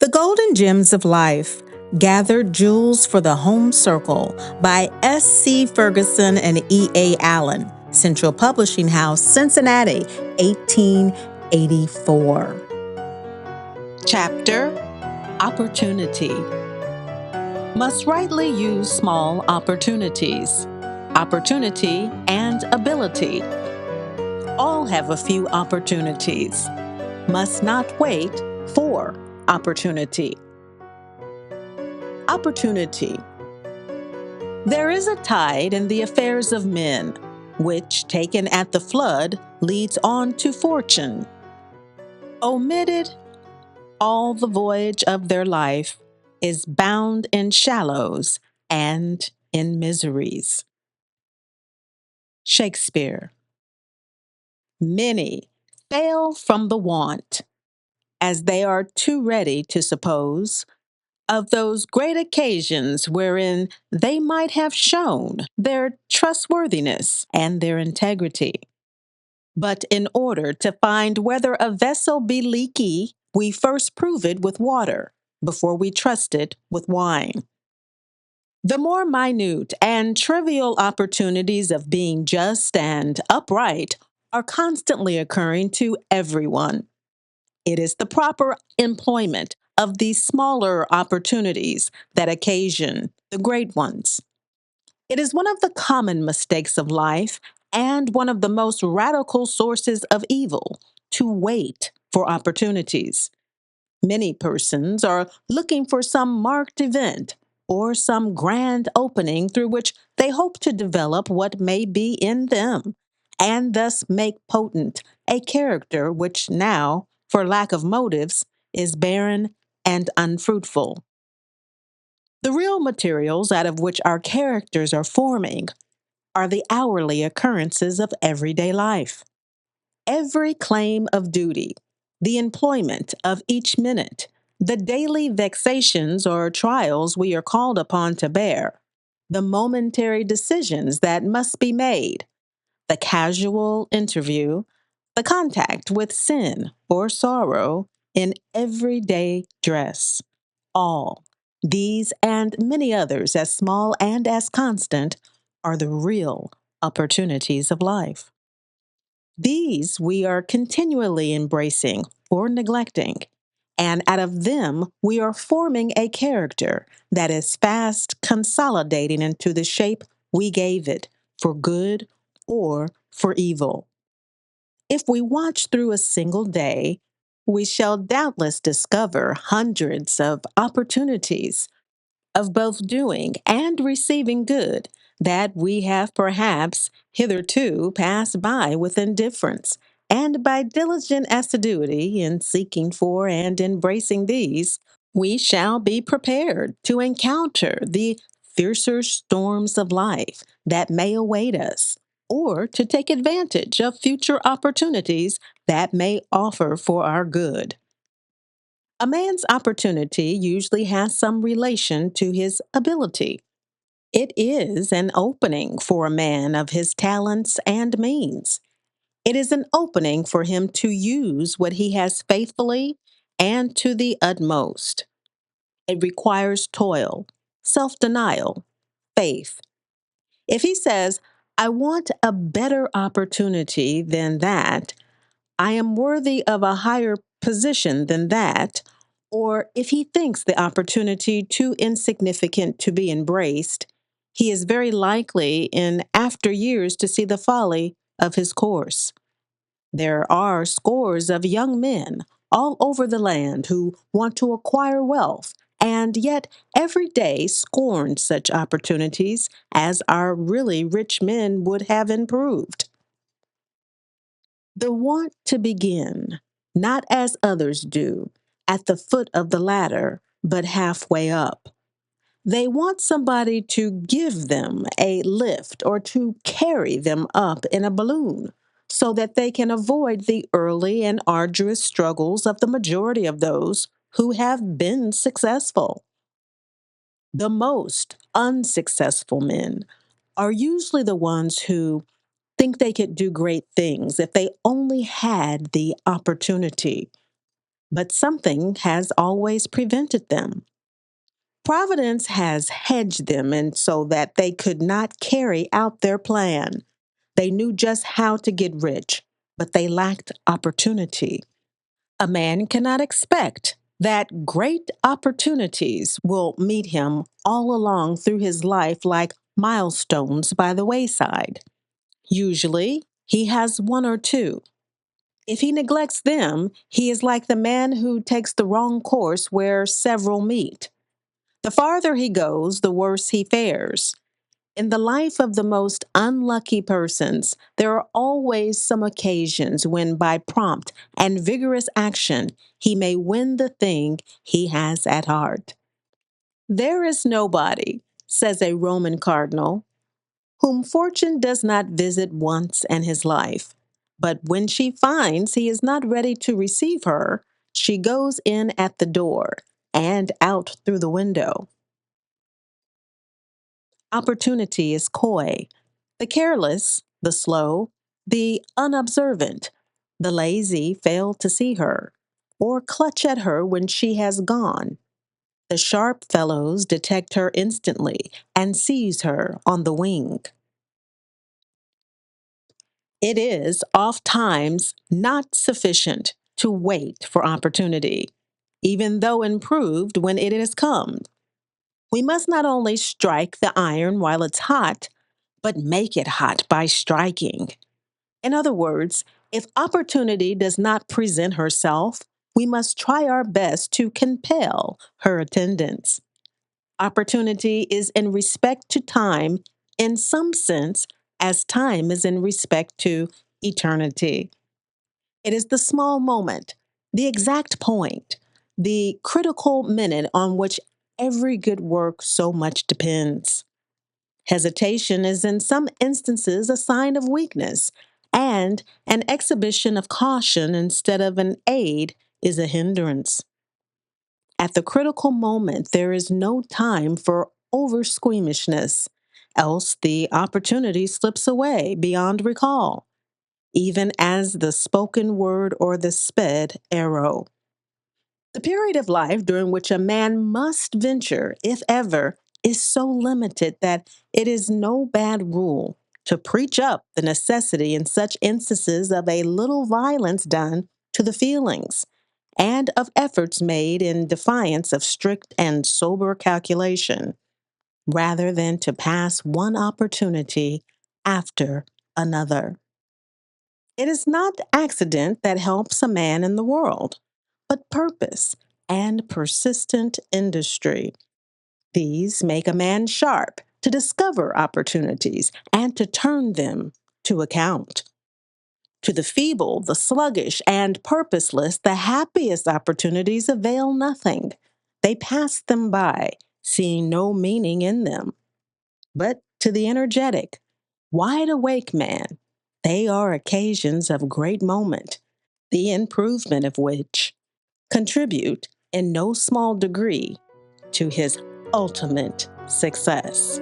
The Golden Gems of Life, Gathered Jewels for the Home Circle by S.C. Ferguson and E.A. Allen, Central Publishing House, Cincinnati, 1884. Chapter: Opportunity. Must rightly use small opportunities. Opportunity and ability. All have a few opportunities. Must not wait for opportunity. Opportunity. There is a tide in the affairs of men, which, taken at the flood, leads on to fortune. Omitted, all the voyage of their life is bound in shallows and in miseries. Shakespeare. Many fail from the want, as they are too ready to suppose, of those great occasions wherein they might have shown their trustworthiness and their integrity. But in order to find whether a vessel be leaky, we first prove it with water before we trust it with wine. The more minute and trivial opportunities of being just and upright are constantly occurring to everyone. It is the proper employment of these smaller opportunities that occasion the great ones. It is one of the common mistakes of life and one of the most radical sources of evil to wait for opportunities. Many persons are looking for some marked event or some grand opening through which they hope to develop what may be in them, and thus make potent a character which now, for lack of motives, is barren and unfruitful. The real materials out of which our characters are forming are the hourly occurrences of everyday life. Every claim of duty, the employment of each minute, the daily vexations or trials we are called upon to bear, the momentary decisions that must be made, the casual interview, the contact with sin or sorrow in everyday dress. All these and many others, as small and as constant, are the real opportunities of life. These we are continually embracing or neglecting, and out of them we are forming a character that is fast consolidating into the shape we gave it, for good or for evil. If we watch through a single day, we shall doubtless discover hundreds of opportunities of both doing and receiving good that we have perhaps hitherto passed by with indifference. And by diligent assiduity in seeking for and embracing these, we shall be prepared to encounter the fiercer storms of life that may await us, or to take advantage of future opportunities that may offer for our good. A man's opportunity usually has some relation to his ability. It is an opening for a man of his talents and means. It is an opening for him to use what he has faithfully and to the utmost. It requires toil, self denial, faith. If he says, I want a better opportunity than that, I am worthy of a higher position than that, or if he thinks the opportunity too insignificant to be embraced, he is very likely in after years to see the folly of his course. There are scores of young men all over the land who want to acquire wealth and yet every day scorn such opportunities as our really rich men would have improved. The want to begin, not as others do, at the foot of the ladder, but halfway up. They want somebody to give them a lift or to carry them up in a balloon so that they can avoid the early and arduous struggles of the majority of those who have been successful. The most unsuccessful men are usually the ones who think they could do great things if they only had the opportunity. but something has always prevented them. Providence has hedged them and so that they could not carry out their plan. They knew just how to get rich, but they lacked opportunity. A man cannot expect that great opportunities will meet him all along through his life like milestones by the wayside. Usually, he has one or two. If he neglects them, he is like the man who takes the wrong course where several meet. The farther he goes, the worse he fares. In the life of the most unlucky persons, there are always some occasions when, by prompt and vigorous action, he may win the thing he has at heart. There is nobody, says a Roman cardinal, whom fortune does not visit once in his life. But when she finds he is not ready to receive her, she goes in at the door and out through the window. Opportunity is coy. The careless, the slow, the unobservant, the lazy fail to see her, or clutch at her when she has gone. The sharp fellows detect her instantly and seize her on the wing. It is ofttimes not sufficient to wait for opportunity, even though improved when it has come. We must not only strike the iron while it's hot, but make it hot by striking. In other words, if opportunity does not present herself, we must try our best to compel her attendance. Opportunity is in respect to time, in some sense, as time is in respect to eternity. It is the small moment, the exact point, the critical minute on which every good work so much depends. Hesitation is in some instances a sign of weakness, and an exhibition of caution instead of an aid is a hindrance. At the critical moment, there is no time for over squeamishness, else the opportunity slips away beyond recall, even as the spoken word or the sped arrow. The period of life during which a man must venture, if ever, is so limited that it is no bad rule to preach up the necessity in such instances of a little violence done to the feelings and of efforts made in defiance of strict and sober calculation, rather than to pass one opportunity after another. It is not accident that helps a man in the world, but purpose and persistent industry. These make a man sharp to discover opportunities and to turn them to account. To the feeble, the sluggish, and purposeless, the happiest opportunities avail nothing. They pass them by, seeing no meaning in them. But to the energetic, wide awake man, they are occasions of great moment, the improvement of which contribute in no small degree to his ultimate success.